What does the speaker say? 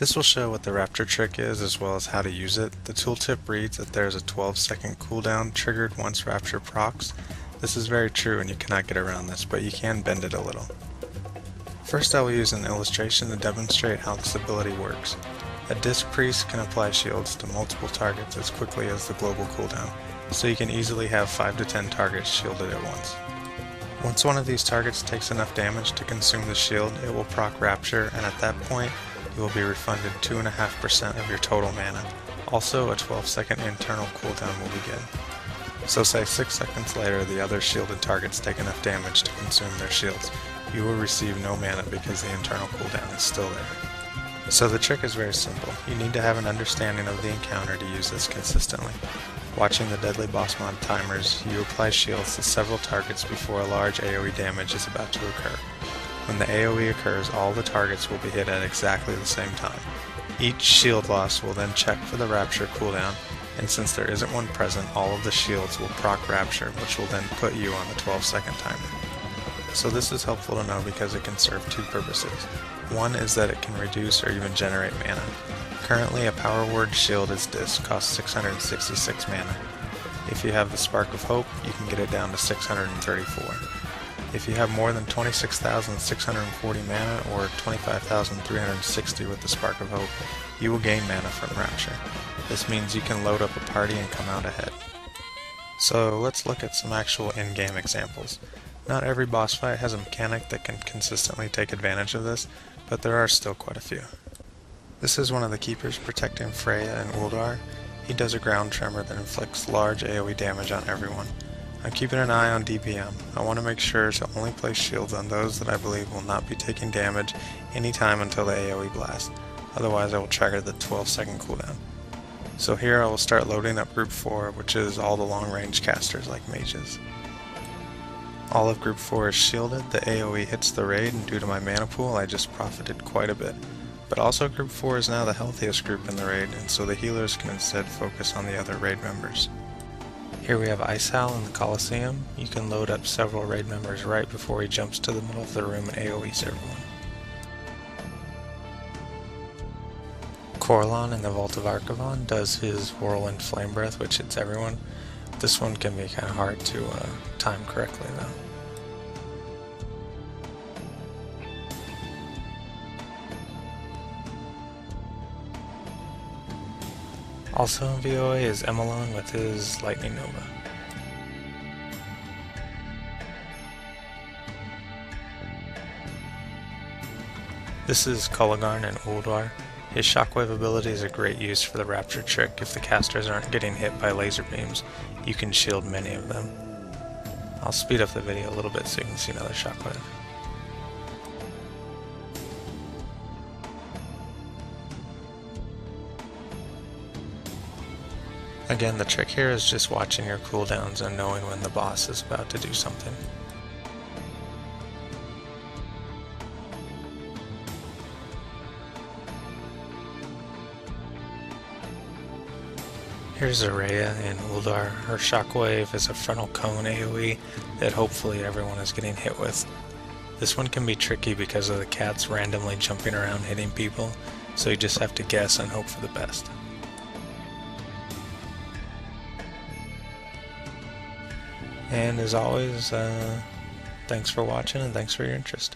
This will show what the Rapture Trick is as well as how to use it. The tooltip reads that there is a 12-second cooldown triggered once Rapture procs. This is very true and you cannot get around this, but you can bend it a little. First I will use an illustration to demonstrate how this ability works. A disc priest can apply shields to multiple targets as quickly as the global cooldown, so you can easily have 5 to 10 targets shielded at once. Once one of these targets takes enough damage to consume the shield, it will proc Rapture, and at that point you will be refunded 2.5% of your total mana. Also, a 12-second internal cooldown will begin. So say 6 seconds later the other shielded targets take enough damage to consume their shields. You will receive no mana because the internal cooldown is still there. So the trick is very simple. You need to have an understanding of the encounter to use this consistently. Watching the Deadly Boss Mod timers, you apply shields to several targets before a large AoE damage is about to occur. When the AoE occurs, all the targets will be hit at exactly the same time. Each shield loss will then check for the Rapture cooldown, and since there isn't one present, all of the shields will proc Rapture, which will then put you on the 12-second timer. So this is helpful to know because it can serve two purposes. One is that it can reduce or even generate mana. Currently, a Power Word Shielded Disc costs 666 mana. If you have the Spark of Hope, you can get it down to 634. If you have more than 26,640 mana or 25,360 with the Spark of Hope, you will gain mana from Rapture. This means you can load up a party and come out ahead. So let's look at some actual in-game examples. Not every boss fight has a mechanic that can consistently take advantage of this, but there are still quite a few. This is one of the keepers protecting Freya and Uldar. He does a ground tremor that inflicts large AoE damage on everyone. I'm keeping an eye on DPM. I want to make sure to only place shields on those that I believe will not be taking damage anytime until the AoE blast. Otherwise I will trigger the 12-second cooldown. So here I will start loading up Group 4, which is all the long-range casters like mages. All of Group 4 is shielded, the AoE hits the raid, and due to my mana pool I just profited quite a bit. But also Group 4 is now the healthiest group in the raid, and so the healers can instead focus on the other raid members. Here we have Icehowl in the Colosseum. You can load up several raid members right before he jumps to the middle of the room and AoEs everyone. Corlon in the Vault of Archivon does his Whirlwind Flame Breath, which hits everyone. This one can be kind of hard to time correctly though. Also in VOA is Emelon with his Lightning Nova. This is Kulligarn in Uldar. His Shockwave ability is a great use for the Rapture Trick. If the casters aren't getting hit by laser beams, you can shield many of them. I'll speed up the video a little bit so you can see another Shockwave. Again, the trick here is just watching your cooldowns and knowing when the boss is about to do something. Here's Araya in Uldar. Her Shockwave is a frontal cone AoE that hopefully everyone is getting hit with. This one can be tricky because of the cats randomly jumping around hitting people, so you just have to guess and hope for the best. And as always, thanks for watching and thanks for your interest.